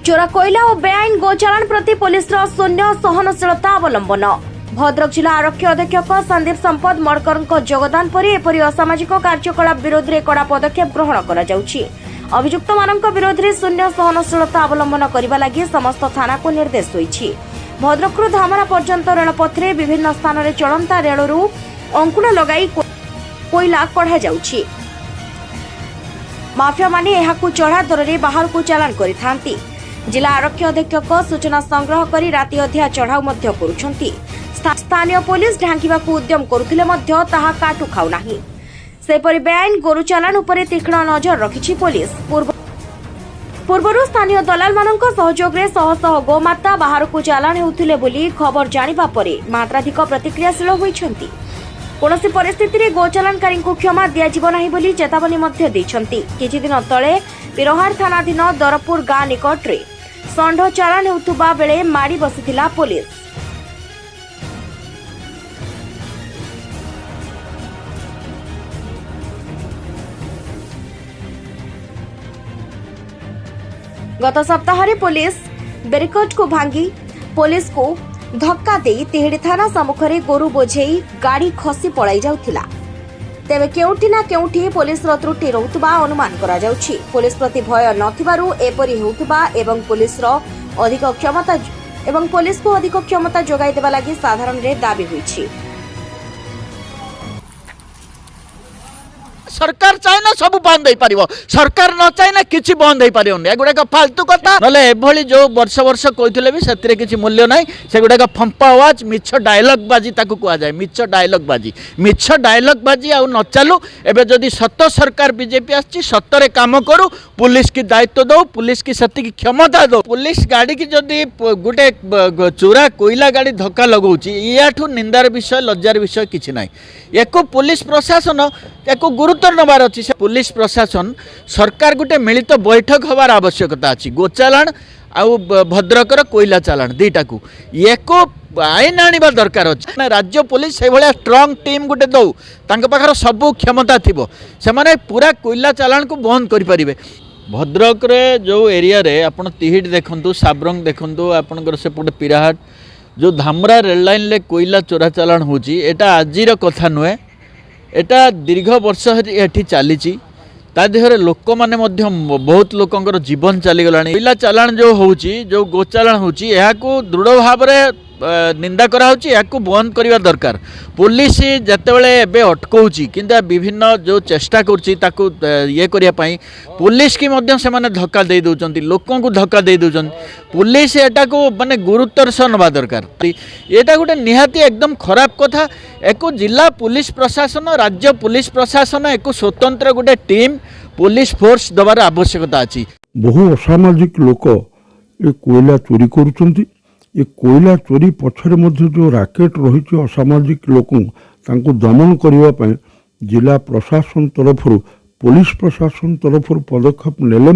चोरा कोयला और बेआईन गोचालान प्रति पुलिस शून्य सहनशीलता अवलंबन। भद्रक जिला आरक्षी अधीक्षक संदीप संपद मडकर योगदान पर एपरी असामाजिक कार्यकलाप विरोध में कड़ा पदक्षेप ग्रहण करा जाउछि। अभियुक्त मानक विरोध में शून्य सहनशीलता अवलंबन करने लगी समस्त थाना को निर्देश होइछि। भद्रकरू धामरा पर्यंत रेलपथ में विभिन्न स्थान में चलंता रेलरू अंकुड़ लगाई कोयला कढ़ा जाउछि। माफिया माने एहाकू चढ़ा दर में बाहर को चालान करिथांती। जिला आरक्षी अधीक्षक सूचना संग्रह कर राति अधिया चढ़ाऊ करुछंती। स्थानीय पुलिस ढांकीबाकू उद्यम करुथिले मध्य ताहा काटू खाउ नाही। सेपरि बेआईन गोरु चालान उपरे तीक्ष्ण नजर रखिछि पुलिस। पूर्वरु स्थानीय दलाल मानक सहयोग रे शह शह गोमाता बाहर को चालान हेउथिले बोली खबर जानिबा परे मात्राधिक प्रतिक्रियाशील होइछंती। कोनोसी परिस्थिति रे गोचालानकारी को क्षमा दिया जीव नाही बोली चेतावनी मध्य दैछंती। किछि दिन तळे पिरोहार थानाधीन दरपुर गाँ निकट रे षंढ चालान हेउथुबा बेले माड़ी बसिथिला पुलिस। गत सप्ताह पुलिस बेरिकेड को भांगी पुलिस को धक्का दे तिहिड़ी थाना सम्मुखरे गोरु बोझेई गाड़ी खसी पलाई जाउथिला। तेबे केउठी ना केउठी पुलिस त्रुटि रहुतबा अनुमान करा जाउछि। पुलिस प्रति भय नथिबारु एपरि हेउतबा एवं पुलिस को अधिक क्षमता जोगाई देबा लागि साधारण रे दाबी होइछि। सरकार चाहे ना सब बंद हो पार, सरकार न चाहे ना किसी बंद हो पार। एगुड़ाक फालतू कथा ना जो वर्ष वर्ष कहते भी से किसी मूल्य ना। से गुड़ाक फंपा आवाज मिछ डायलॉग बाजी ताकू कह जाए। मिछ डायलॉग बाजी आउ न चालू। एवं जदि सत सरकार बीजेपी आसी सतरे काम करू, पुलिस की दायित्व दो, पुलिस की सती क्षमता दो। पुलिस गाड़ी की जदि गोटे चोरा कोयला गाड़ी धक्का लगाऊँ याठू निंदार विषय लज्जार विषय किसी ना। एको पुलिस प्रशासन एको गुरुत्व नबार अच्छी। पुलिस प्रशासन सरकार गोटे मिलित बैठक हबार आवश्यकता अच्छी। गोचालान आउ भद्रकर कोयला चालान दुईटा को एको आईन आनिबा दरकार अच्छे। राज्य पुलिस से भाया स्ट्रंग टीम गोटे दौ पाखर सबू क्षमता थी से पूरा कोयला चालान को बंद करें। भद्रक जो एरिया रे आपण तिहिड देखु, साब्रंग देखु, आपणकर सेपटे पिराहाट जो धामरा रेल लाइन ले कोयला चोरा चालान होची एटा आजिर कथा नुहे। एटा दीर्घ वर्ष एठी चली देहरे लोक मैंने बहुत लोकंर जीवन चलीगला। कोयला चालान जो होची जो गोचालान होची को दृढ़ भाव निंदा कराउची। याकू बंद करवा दरकार। पुलिस जितेबाला एबे अटकाउची किंतु विभिन्न जो चेष्टा करुची ताकू ये करिया पई पुलिस की मध्यम से माने धक्का दे दउचंती, लोकों को धक्का दे दउचंती। पुलिस एटा को माने गुरुत्वर सह नबा दरकार। एटा गोटे निहाती एकदम खराब कथा। एको जिला पुलिस प्रशासन, राज्य पुलिस प्रशासन एको स्वतंत्र गोटे टीम पुलिस फोर्स दबार आवश्यकता अछि। बहु असामाजिक लोक ये कोयला चोरी करुचंती। ये कोयला चोरी पछरे मध्य जो राकेट रही असामाजिक लोक दमन करने जिला प्रशासन तरफ पुलिस प्रशासन तरफ पदक्षेप नेले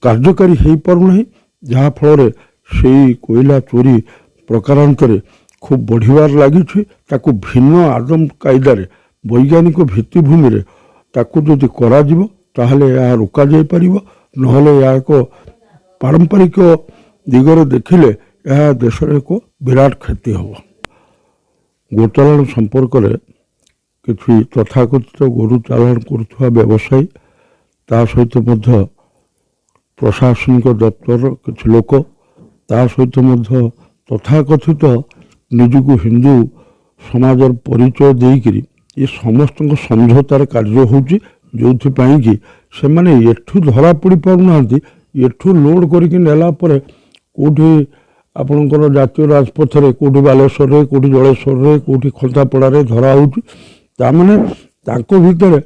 कार्यकारी हो पारना। जहाँ फल से कोयला चोरी प्रकारांतर खूब बढ़िबार लगी। भिन्न आदम कायदार वैज्ञानिक भित्तिभूमि जदि करा रोक जा पार। ना एक पारंपरिक दिगरे देखिले यह देश एक विराट क्षति हम। गोचालान संपर्क में किसी तथाकथित गोरु चालान करुवा व्यवसायी ता सहित प्रशासनिक दफ्तर किसी लोक ता सहित तथाकथित निजक हिंदू समाज परिचय देकर ये समस्त समझौतार कार्य होची। जो कि से माने एठू धरा पड़ी पारना एठू लोड करके नेला परे कौटी आपणकर जातीय राजपथ में कौटी बालेश्वर कौटी जलेश्वर कौटी खंतापड़ा धरा होने भितर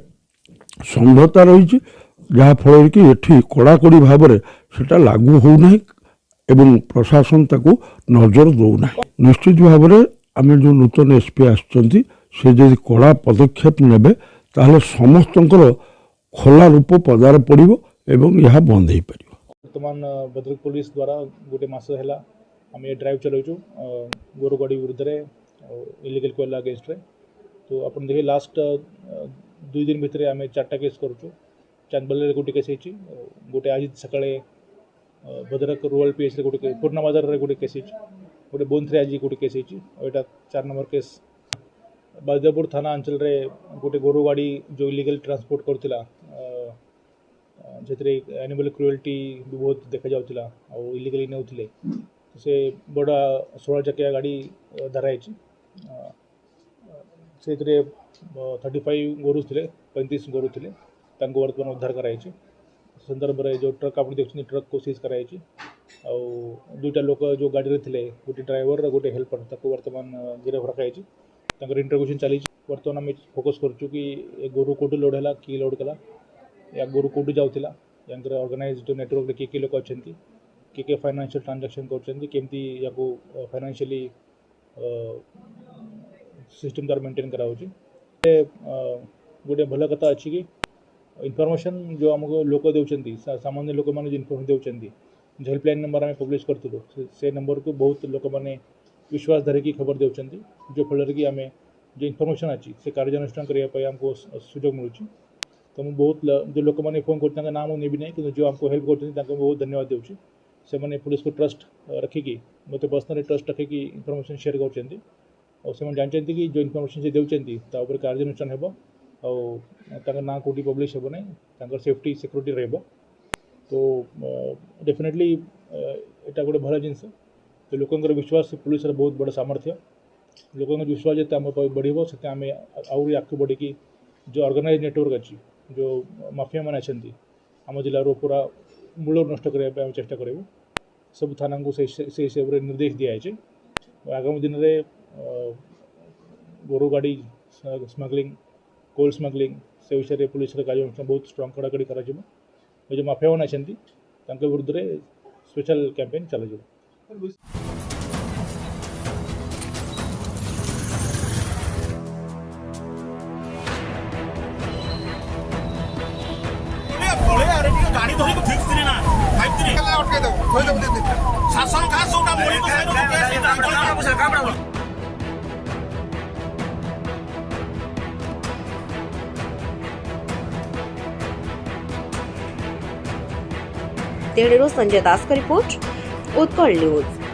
समझौता रही। जहाँफल कि एठी कड़ाकड़ी भाव से लागू होना एवं प्रशासन ताकू नजर दौना। निश्चित भाव में आम जो नूतन एसपी आसुँच से जब कड़ा पदक्षेप ने ताहले समस्तंकर खोला रूप पदार पड़ो एवं यह बंद हो पार। वर्तमान भद्रक पुलिस द्वारा गोटे मस है आम ये ड्राइव चलाऊँ गोरु गाड़ी विरुद्ध इलिगल कोयला अगेन्स्ट। तो आप देखिए लास्ट 2 दिन भितर आम 4टा केस करुँ। चांदबल गोटे केस गोटे आज सका भद्रक रूरल पीएच गोटे पूर्णा बाजार गोटे केस गोटे बोनथ्रे आज गोटे केस होता 4 नंबर केस बाजदापुर थाना अंचल रे गोटे गोरु गाड़ी जो इलीगल ट्रांसपोर्ट करथिला जेतरे एनिमल क्रुएल्टी भी बहुत देखा जाउथिला आ इलीगली नेउथिले से बड़ा 16 चकिया गाड़ी धराई से 35 गोरु थे 35 गोरु थे वर्तमान उद्धार कराई संदर्भ में जो ट्रक आप देखते ट्रक को सीज कराई दुईटा लोक जो गाड़ी थे गोटे ड्राइवर गोटे हेल्पर ताको वर्तमान गिरफ रखाई इंटरव्यूशन चली बर्तमान आम फोकस करूँ कि गोरु कौटू लोड है कि लोड कला या गोरु कौटू जाऊला या ऑर्गेनाइज्ड नेटवर्क किए लोक अच्छा किए फाइनेंशियल ट्रांजैक्शन करमती या फाइनेंशियली सिस्टम द्वारा मेंटेन करा गोटे भल कथा अच्छी कि इनफॉरमेशन जो आमको लोक देउछंती सामान्य लोक मैंने जो इनफॉरमेशन देउछंती हेल्पलाइन नंबर आम पब्लिश करथिलु से नंबर को बहुत लोक मैंने विश्वास धरिकी खबर देउछंती जो फल कि आम जो इनफॉरमेशन अच्छी से कार्यानुष्ठान करने आमको सुजोग मिलूँ तो मुझे बहुत जो लोक मैंने फोन कर नाम नेबी ना कि जो आमको हेल्प कर बहुत धन्यवाद देउछि से मैंने पुलिस को ट्रस्ट रखिकी मत पर्सनली ट्रस्ट रखिकी इनफॉरमेशन शेयर करछंती और से जानते कि जो इनफॉरमेशन से देउछंती ता ऊपर कार्यानुष्ठान हेबो और ना कौटी पब्लिश हेबो नहीं सेफ्टी सिक्योरिटी रहबो तो डेफिनेटली एटा गोटे भल जिनस तो लोकंर विश्वास पुलिस बहुत बड़ सामर्थ्य लोकंर विश्वास जिते आम बढ़ो से आम आहरी आगे बढ़ी जो ऑर्गेनाइज नेटवर्क अच्छी जो माफिया मैंने अच्छा आम जिलार पूरा मूल नष्ट करने चेष्टा करूँ सब थाना को से हिसाब से निर्देश दिखाई आगामी दिन में गोरु गाड़ी स्मगलिंग कोल स्मगलिंग से विषय में पुलिस कार्यानुष्ठान बहुत स्ट्रंग कड़ाकड़ी कर जो माफिया मैंने अच्छा विरुद्ध में स्पेशल कैंपेन चल गाड़ी धरी ठीक थी ना 5 अटके दो शासन का सोटा मोड़ी को साइड में तेणु संजय दास का रिपोर्ट उत्कल न्यूज।